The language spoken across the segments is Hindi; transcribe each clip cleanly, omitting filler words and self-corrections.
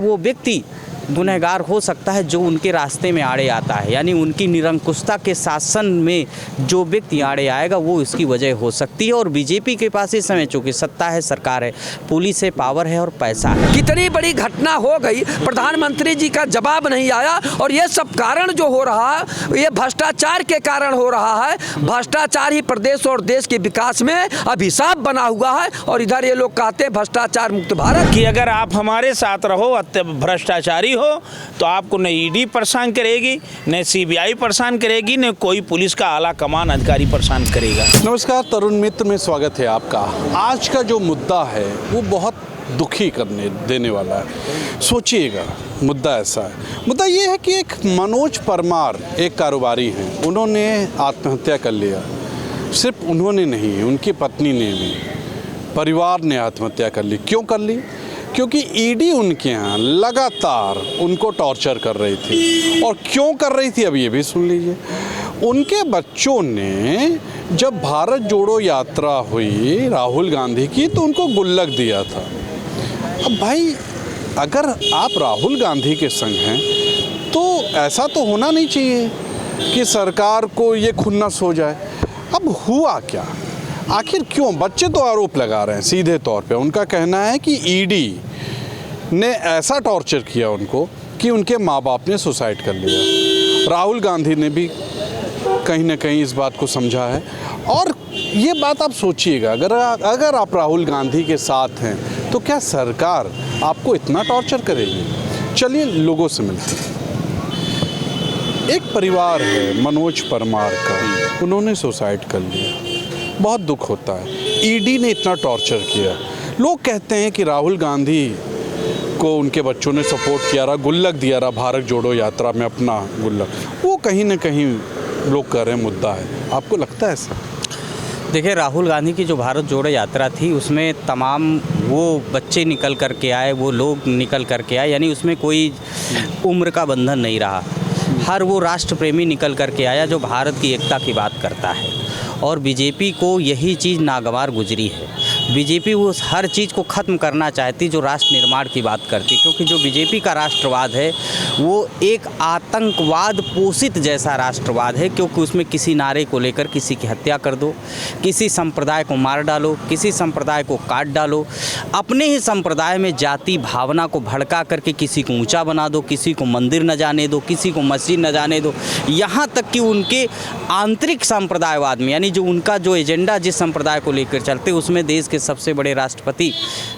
वो व्यक्ति गुनहगार हो सकता है जो उनके रास्ते में आड़े आता है, यानी उनकी निरंकुशता के शासन में जो व्यक्ति आड़े आएगा वो इसकी वजह हो सकती है। और बीजेपी के पास इस समय चूँकि सत्ता है, सरकार है, पुलिस है, पावर है और पैसा है। कितनी बड़ी घटना हो गई, प्रधानमंत्री जी का जवाब नहीं आया। और ये सब कारण जो हो रहा है ये भ्रष्टाचार के कारण हो रहा है। भ्रष्टाचार ही प्रदेश और देश के विकास में अभिशाप बना हुआ है। और इधर ये लोग कहते हैं भ्रष्टाचार मुक्त भारत कि अगर आप हमारे साथ रहो, भ्रष्टाचारी हो, तो आपको न ईडी परेशान करेगी, न सीबीआई परेशान करेगी, न कोई पुलिस का आला कमान अधिकारी परेशान करेगा। नमस्कार, तरुण मित्र में स्वागत है आपका। आज का जो मुद्दा है वो बहुत दुखी करने देने वाला है। सोचिएगा, मुद्दा ऐसा है, मुद्दा ये है कि एक मनोज परमार एक कारोबारी हैं, उन्होंने आत्महत्या कर लिया। सिर्फ उन्होंने नहीं, उनकी पत्नी ने भी, परिवार ने आत्महत्या कर ली। क्यों कर ली? क्योंकि ईडी उनके यहाँ लगातार उनको टॉर्चर कर रही थी। और क्यों कर रही थी अब ये भी सुन लीजिए। उनके बच्चों ने जब भारत जोड़ो यात्रा हुई राहुल गांधी की तो उनको गुल्लक दिया था। अब भाई, अगर आप राहुल गांधी के संग हैं तो ऐसा तो होना नहीं चाहिए कि सरकार को ये खुन्नस हो जाए। अब हुआ क्या? आखिर क्यों? बच्चे तो आरोप लगा रहे हैं सीधे तौर पे। उनका कहना है कि ईडी ने ऐसा टॉर्चर किया उनको कि उनके माँ बाप ने सुसाइड कर लिया। राहुल गांधी ने भी कहीं ना कहीं इस बात को समझा है। और ये बात आप सोचिएगा, अगर आप राहुल गांधी के साथ हैं तो क्या सरकार आपको इतना टॉर्चर करेगी? चलिए लोगों से मिलते हैं। एक परिवार है मनोज परमार का, उन्होंने सुसाइड कर लिया। बहुत दुख होता है। ईडी ने इतना टॉर्चर किया। लोग कहते हैं कि राहुल गांधी को उनके बच्चों ने सपोर्ट किया रहा, गुल्लक दिया रहा भारत जोड़ो यात्रा में अपना गुल्लक। वो कहीं ना कहीं लोग कह रहे हैं मुद्दा है। आपको लगता है ऐसा? देखिए, राहुल गांधी की जो भारत जोड़ो यात्रा थी उसमें तमाम वो बच्चे निकल कर के आए, वो लोग निकल कर के आए, यानी उसमें कोई उम्र का बंधन नहीं रहा। हर वो राष्ट्र प्रेमी निकल कर के आया जो भारत की एकता की बात करता है। और बीजेपी को यही चीज़ नागवार गुजरी है। बीजेपी वो हर चीज़ को ख़त्म करना चाहती जो राष्ट्र निर्माण की बात करती, क्योंकि जो बीजेपी का राष्ट्रवाद है वो एक आतंकवाद पोषित जैसा राष्ट्रवाद है। क्योंकि उसमें किसी नारे को लेकर किसी की हत्या कर दो, किसी संप्रदाय को मार डालो, किसी संप्रदाय को काट डालो, अपने ही संप्रदाय में जाति भावना को भड़का करके किसी को ऊँचा बना दो, किसी को मंदिर न जाने दो, किसी को मस्जिद न जाने दो। यहाँ तक कि उनके आंतरिक संप्रदायवाद में, यानी जो उनका जो एजेंडा जिस संप्रदाय को लेकर चलते, उसमें देश के सबसे बड़े राष्ट्रपति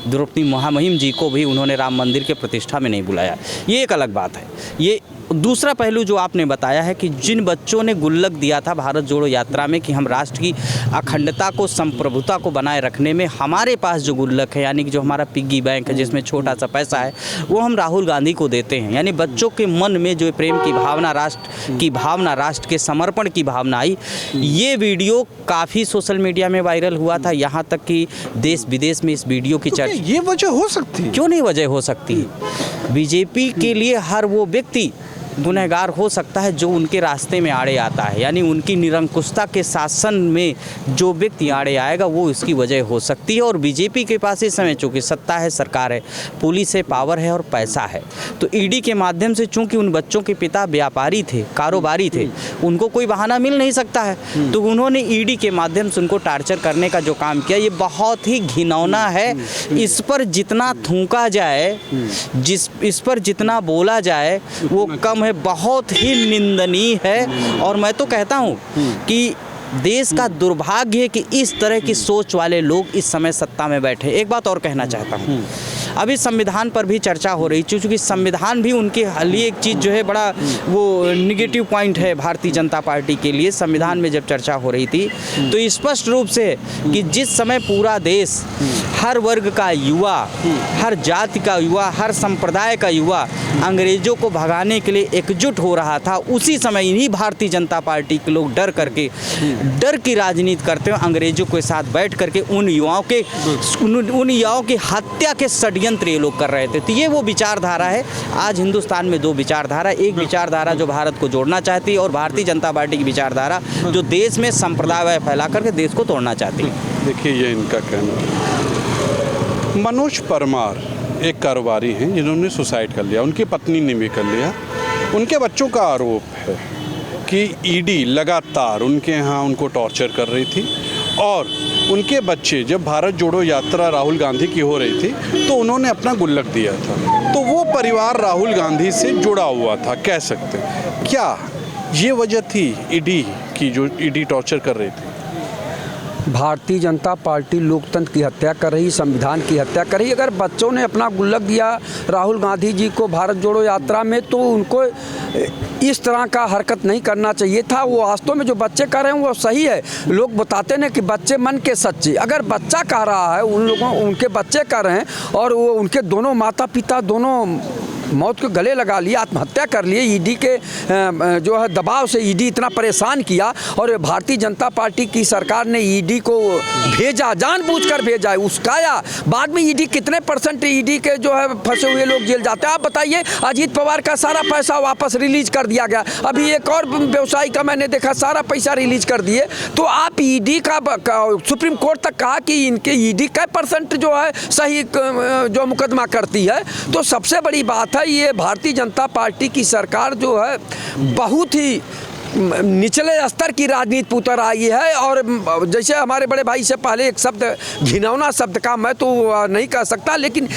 द्रौपदी मुर्मू जी को भी उन्होंने राम मंदिर के प्रतिष्ठा में नहीं बुलाया। ये एक अलग बात है। ये दूसरा पहलू जो आपने बताया है कि जिन बच्चों ने गुल्लक दिया था भारत जोड़ो यात्रा में कि हम राष्ट्र की अखंडता को, संप्रभुता को बनाए रखने में हमारे पास जो गुल्लक है, यानी कि जो हमारा पिग्गी बैंक है जिसमें छोटा सा पैसा है, वो हम राहुल गांधी को देते हैं। यानी बच्चों के मन में जो प्रेम की भावना, राष्ट्र की भावना, राष्ट्र के समर्पण की भावना आई। ये वीडियो काफ़ी सोशल मीडिया में वायरल हुआ था, यहाँ तक कि देश विदेश में इस वीडियो की चर्चा। ये वजह हो सकती है? क्यों नहीं वजह हो सकती है? बीजेपी के लिए हर वो व्यक्ति गुनहगार हो सकता है जो उनके रास्ते में आड़े आता है, यानी उनकी निरंकुशता के शासन में जो व्यक्ति आड़े आएगा वो इसकी वजह हो सकती है। और बीजेपी के पास इस समय चूँकि सत्ता है, सरकार है, पुलिस है, पावर है और पैसा है, तो ईडी के माध्यम से, चूँकि उन बच्चों के पिता व्यापारी थे, कारोबारी थे, उनको कोई बहाना मिल नहीं सकता है, तो उन्होंने ईडी के माध्यम से उनको टार्चर करने का जो काम किया, ये बहुत ही घिनौना है। इस पर जितना थूका जाए, इस पर जितना बोला जाए वो कम है, बहुत ही निंदनीय है। और मैं तो कहता हूं कि देश का दुर्भाग्य है कि इस तरह की सोच वाले लोग इस समय सत्ता में बैठे। एक बात और कहना चाहता हूं, अभी संविधान पर भी चर्चा हो रही, क्योंकि संविधान भी उनके लिए एक चीज़ जो है बड़ा वो निगेटिव पॉइंट है भारतीय जनता पार्टी के लिए। संविधान में जब चर्चा हो रही थी तो स्पष्ट रूप से कि जिस समय पूरा देश, हर वर्ग का युवा, हर जाति का युवा, हर संप्रदाय का युवा अंग्रेज़ों को भगाने के लिए एकजुट हो रहा था, उसी समय इन्हीं भारतीय जनता पार्टी के लोग डर करके, डर की राजनीति करते हुए अंग्रेज़ों के साथ बैठ करके उन युवाओं की हत्या के षड्यंत्र ये लोग कर रहे थे। तो ये वो विचारधारा है। आज हिंदुस्तान में दो विचारधारा, एक विचारधारा जो भारत को जोड़ना चाहती है और भारतीय जनता पार्टी की विचारधारा जो देश में संप्रदाय फैला करके देश को तोड़ना चाहती है। देखिए, ये इनका कहना। मनोज परमार एक कारोबारी हैं जिन्होंने सुसाइड कर लिया, उनकी पत्नी ने भी कर लिया। उनके बच्चों का आरोप है कि ईडी लगातार उनके यहाँ उनको टॉर्चर कर रही थी और उनके बच्चे जब भारत जोड़ो यात्रा राहुल गांधी की हो रही थी तो उन्होंने अपना गुल्लक दिया था, तो वो परिवार राहुल गांधी से जुड़ा हुआ था, कह सकते हैं। क्या ये वजह थी ईडी की, जो ईडी टॉर्चर कर रही थी? भारतीय जनता पार्टी लोकतंत्र की हत्या कर रही, संविधान की हत्या कर रही। अगर बच्चों ने अपना गुल्लक दिया राहुल गांधी जी को भारत जोड़ो यात्रा में, तो उनको इस तरह का हरकत नहीं करना चाहिए था। वो वास्तव में जो बच्चे कर रहे हैं वो सही है। लोग बताते हैं कि बच्चे मन के सच्चे। अगर बच्चा कह रहा है, उन लोगों उनके बच्चे कर रहे हैं और वो उनके दोनों माता पिता दोनों मौत के गले लगा लिए, आत्महत्या कर लिए। ईडी के जो है दबाव से ईडी इतना परेशान किया और भारतीय जनता पार्टी की सरकार ने ईडी को भेजा, जानबूझकर भेजा, उसकाया। बाद में ईडी कितने % ईडी के जो है फंसे हुए लोग जेल जाते हैं, आप बताइए। अजीत पवार का सारा पैसा वापस रिलीज कर दिया गया। अभी एक और व्यवसायी का मैंने देखा, सारा पैसा रिलीज कर दिए। तो आप ईडी का सुप्रीम कोर्ट तक कहा कि इनके ईडी का % जो है सही जो मुकदमा करती है। तो सबसे बड़ी बात है, ये भारतीय जनता पार्टी की सरकार जो है बहुत ही निचले स्तर की राजनीति उतर आई है। और जैसे हमारे बड़े भाई से पहले एक शब्द, घिनौना शब्द का मैं तो नहीं कह सकता, लेकिन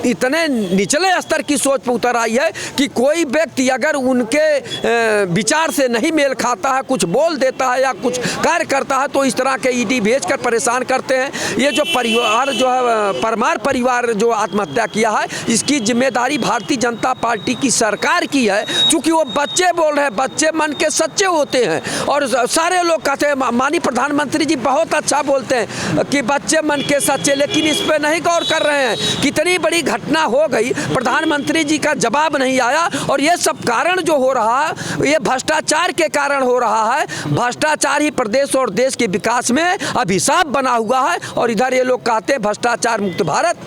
इतने निचले स्तर की सोच पर उतर आई है कि कोई व्यक्ति अगर उनके विचार से नहीं मेल खाता है, कुछ बोल देता है या कुछ कार्य करता है, तो इस तरह के ईडी भेजकर परेशान करते हैं। ये जो परिवार जो है, परमार परिवार जो आत्महत्या किया है, इसकी जिम्मेदारी भारतीय जनता पार्टी की सरकार की है। चूँकि वो बच्चे बोल रहे हैं, बच्चे मन के सच्चे होते हैं और सारे लोग कहते हैं, माननीय प्रधानमंत्री जी बहुत अच्छा बोलते हैं कि बच्चे मन के सच्चे, लेकिन इस पे नहीं गौर कर रहे हैं। कितनी बड़ी घटना हो गई, प्रधानमंत्री जी का जवाब नहीं आया। और ये सब कारण जो हो रहा है, ये भ्रष्टाचार के कारण हो रहा है। भ्रष्टाचार ही प्रदेश और देश के विकास में अभिशाप बना हुआ है। और इधर ये लोग कहते हैं भ्रष्टाचार मुक्त भारत,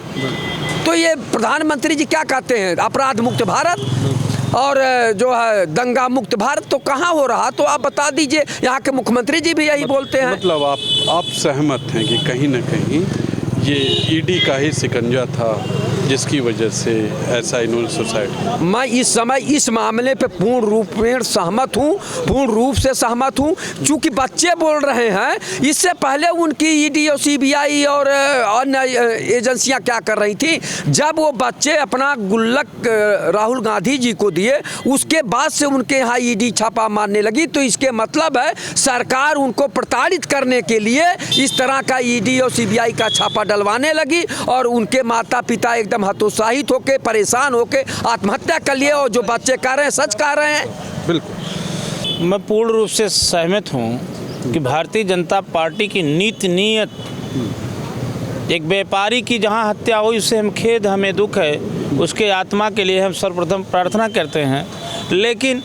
तो ये प्रधानमंत्री जी क्या कहते हैं, अपराध मुक्त भारत और जो है दंगा मुक्त भारत। तो कहाँ हो रहा, तो आप बता दीजिए। यहाँ के मुख्यमंत्री जी भी यही बोलते हैं। मतलब आप सहमत हैं कि कहीं ना कहीं ये ईडी का ही शिकंजा था जिसकी वजह से ऐसा इन्होंने सुसाइड? मैं इस समय इस मामले पे पूर्ण रूप से सहमत हूँ। चूँकि बच्चे बोल रहे हैं, इससे पहले उनकी ईडी और सीबीआई और अन्य एजेंसियां क्या कर रही थी, जब वो बच्चे अपना गुल्लक राहुल गांधी जी को दिए, उसके बाद से उनके यहाँ ईडी छापा मारने लगी। तो इसके मतलब है सरकार उनको प्रताड़ित करने के लिए इस तरह का ईडी और सीबीआई का छापा डलवाने लगी और उनके माता पिता एकदम हतोत्साहित होकर, परेशान होकर आत्महत्या कर लिए। और जो बच्चे कह रहे हैं सच कह रहे हैं। बिल्कुल, मैं पूर्ण रूप से सहमत हूँ कि भारतीय जनता पार्टी की नीति नियत, एक व्यापारी की जहाँ हत्या हुई उससे हमें दुख है, उसके आत्मा के लिए हम सर्वप्रथम प्रार्थना करते हैं। लेकिन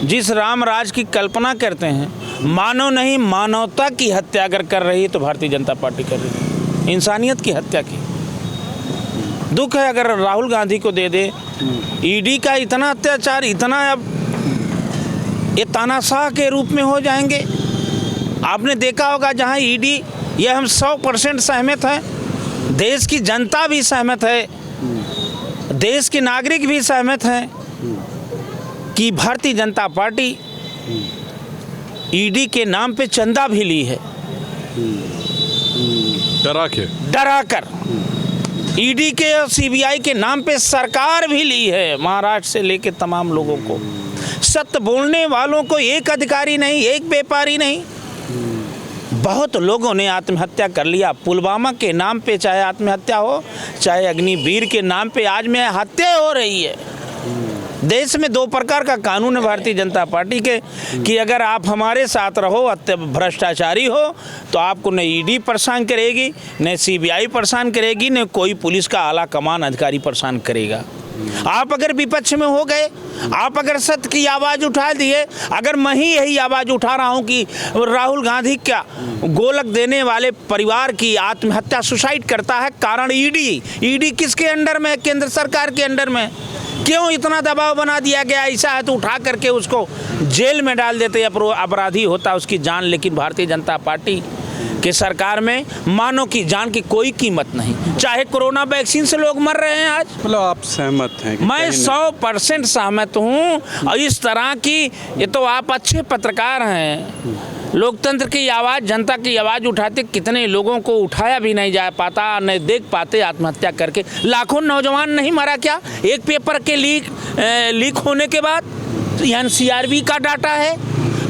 जिस राम राज की कल्पना करते हैं, मानव नहीं मानवता की हत्या अगर कर रही है तो भारतीय जनता पार्टी कर रही है, इंसानियत की हत्या की। दुख है अगर राहुल गांधी को दे दे। ईडी का इतना अत्याचार, इतना अब ये तानाशाह के रूप में हो जाएंगे। आपने देखा होगा जहां ईडी, ये हम 100% सहमत हैं, देश की जनता भी सहमत है, देश के नागरिक भी सहमत हैं कि भारतीय जनता पार्टी ईडी के नाम पे चंदा भी ली है, डरा कर ईडी के और सीबीआई के नाम पे सरकार भी ली है, महाराष्ट्र से लेके तमाम लोगों को। सत्य बोलने वालों को एक अधिकारी नहीं, एक व्यापारी नहीं, बहुत लोगों ने आत्महत्या कर लिया। पुलवामा के नाम पे चाहे आत्महत्या हो, चाहे अग्निवीर के नाम पे आज में हत्या हो रही है। देश में 2 प्रकार का कानून है भारतीय जनता पार्टी के कि अगर आप हमारे साथ रहो, भ्रष्टाचारी हो, तो आपको न ईडी परेशान करेगी, न सीबीआई परेशान करेगी, न कोई पुलिस का आला कमान अधिकारी परेशान करेगा। आप अगर विपक्ष में हो गए, आप अगर सत्य की आवाज़ उठा दिए, अगर मैं ही यही आवाज़ उठा रहा हूँ कि राहुल गांधी क्या गोलक देने वाले परिवार की आत्महत्या, सुसाइड करता है, कारण ईडी किसके अंडर में है? केंद्र सरकार के अंडर में। क्यों इतना दबाव बना दिया गया? ऐसा है तो उठा करके उसको जेल में डाल देते, अपराधी होता उसकी जान। लेकिन भारतीय जनता पार्टी कि सरकार में मानव की जान की कोई कीमत नहीं, चाहे कोरोना वैक्सीन से लोग मर रहे हैं आज। मतलब आप सहमत हैं कि मैं कहीं न- 100% सहमत हूँ। और इस तरह की, ये तो आप अच्छे पत्रकार हैं, लोकतंत्र की आवाज़, जनता की आवाज़ उठाते, कितने लोगों को उठाया भी नहीं जा पाता, नहीं देख पाते आत्महत्या करके। लाखों नौजवान नहीं मरा क्या एक पेपर के लीक होने के बाद? एनसीआरबी का डाटा है।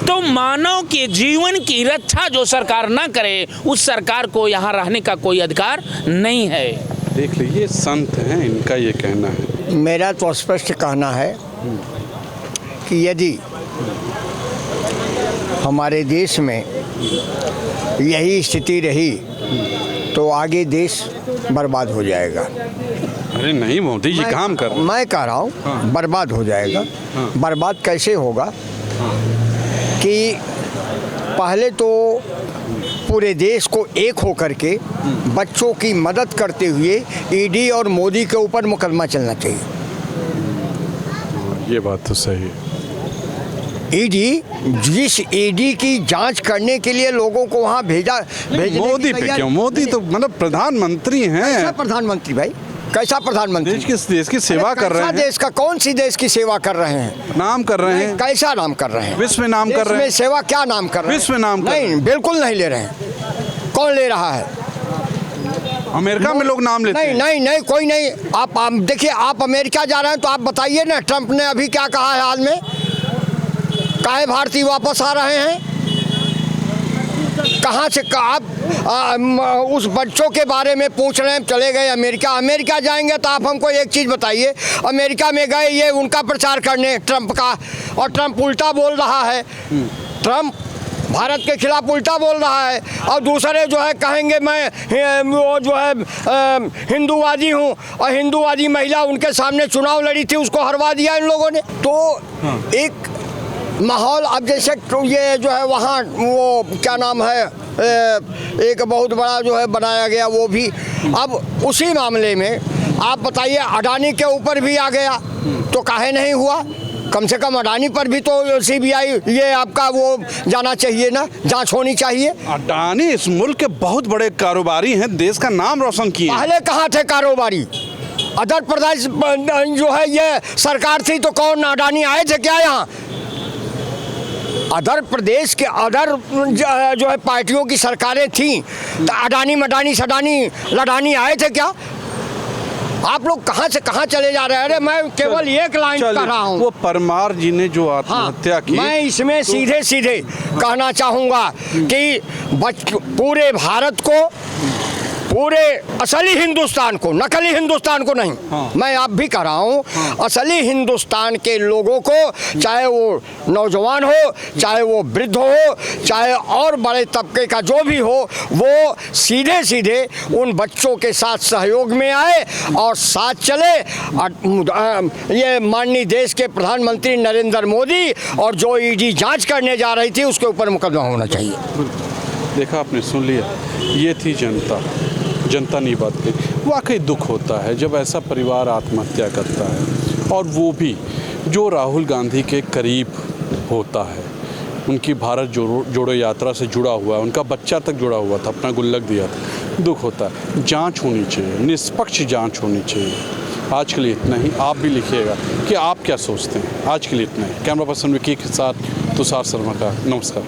तो मानव के जीवन की रक्षा जो सरकार ना करे, उस सरकार को यहाँ रहने का कोई अधिकार नहीं है। देख लीजिए, संत हैं, इनका ये कहना है। मेरा तो स्पष्ट कहना है कि यदि हमारे देश में यही स्थिति रही तो आगे देश बर्बाद हो जाएगा। अरे नहीं, मोदी जी काम कर रहे हैं। मैं कह रहा हूँ बर्बाद हो जाएगा। बर्बाद कैसे होगा कि पहले तो पूरे देश को एक होकर के बच्चों की मदद करते हुए ईडी और मोदी के ऊपर मुकदमा चलना चाहिए। ये बात तो सही है। ईडी, जिस ईडी की जांच करने के लिए लोगों को वहाँ भेजने मोदी की पे तैयारी- क्यों? मोदी तो मतलब प्रधानमंत्री कैसा हैं, प्रधानमंत्री भाई? कैसा प्रधानमंत्री? देश की सेवा कर रहे कैसा हैं, देश का, कौन सी देश की सेवा कर रहे हैं? नाम कर रहे हैं, कैसा नाम कर रहे हैं? विश्व में नाम कर देश रहे में हैं। सेवा क्या नाम कर रहे हैं? विश्व में नाम कर रहे नहीं, बिल्कुल नहीं ले रहे हैं। कौन ले रहा है? अमेरिका में लोग नाम लेते नहीं हैं। नहीं नहीं, कोई नहीं। आप देखिए, आप अमेरिका जा रहे हैं तो आप बताइए ना, ट्रंप ने अभी क्या कहा है हाल में? काहे भारतीय वापस आ रहे हैं? कहाँ से आप उस बच्चों के बारे में पूछ रहे हैं? चले गए अमेरिका। अमेरिका जाएंगे तो आप हमको एक चीज़ बताइए, अमेरिका में गए ये उनका प्रचार करने ट्रंप का, और ट्रंप उल्टा बोल रहा है। ट्रंप भारत के खिलाफ उल्टा बोल रहा है, और दूसरे जो है कहेंगे मैं वो जो है हिंदूवादी हूँ, और हिंदूवादी महिला उनके सामने चुनाव लड़ी थी, उसको हरवा दिया इन लोगों ने। तो एक माहौल, अब जैसे ये जो है वहाँ वो क्या नाम है, एक बहुत बड़ा जो है बनाया गया, वो भी अब उसी मामले में आप बताइए, अडानी के ऊपर भी आ गया तो काहे नहीं हुआ? कम से कम अडानी पर भी तो सीबीआई ये आपका वो जाना चाहिए ना, जांच होनी चाहिए। अडानी इस मुल्क के बहुत बड़े कारोबारी हैं, देश का नाम रोशन किए हैं। पहले कहाँ थे कारोबारी? अदर प्रदेश जो है ये सरकार थी तो कौन अडानी आए थे क्या यहाँ? अदर प्रदेश के अदर जो है पार्टियों की सरकारें थीं तो अडानी मडानी सडानी लडानी आए थे क्या? आप लोग कहाँ से कहाँ चले जा रहे हैं? अरे मैं केवल एक लाइन चलिए, कह रहा हूँ। वो परमार जी ने जो आत्महत्या की, मैं इसमें सीधे सीधे कहना चाहूँगा कि पूरे भारत को, पूरे असली हिंदुस्तान को, नकली हिंदुस्तान को नहीं, मैं आप भी कह रहा हूँ, असली हिंदुस्तान के लोगों को, चाहे वो नौजवान हो, चाहे वो वृद्ध हो, चाहे और बड़े तबके का जो भी हो, वो सीधे सीधे उन बच्चों के साथ सहयोग में आए और साथ चले। ये माननीय देश के प्रधानमंत्री नरेंद्र मोदी और जो ईडी जांच करने जा रही थी उसके ऊपर मुकदमा होना चाहिए। देखा आपने, सुन लिया, ये थी जनता। जनता ने बात कही। वाकई दुख होता है जब ऐसा परिवार आत्महत्या करता है, और वो भी जो राहुल गांधी के करीब होता है, उनकी भारत जोड़ो यात्रा से जुड़ा हुआ है, उनका बच्चा तक जुड़ा हुआ था, अपना गुल्लक दिया था। दुख होता है। जांच होनी चाहिए, निष्पक्ष जांच होनी चाहिए। आज के लिए इतना ही। आप भी लिखिएगा कि आप क्या सोचते हैं। आज के लिए इतना ही। कैमरा पर्सन विकी के साथ तुषार शर्मा का नमस्कार।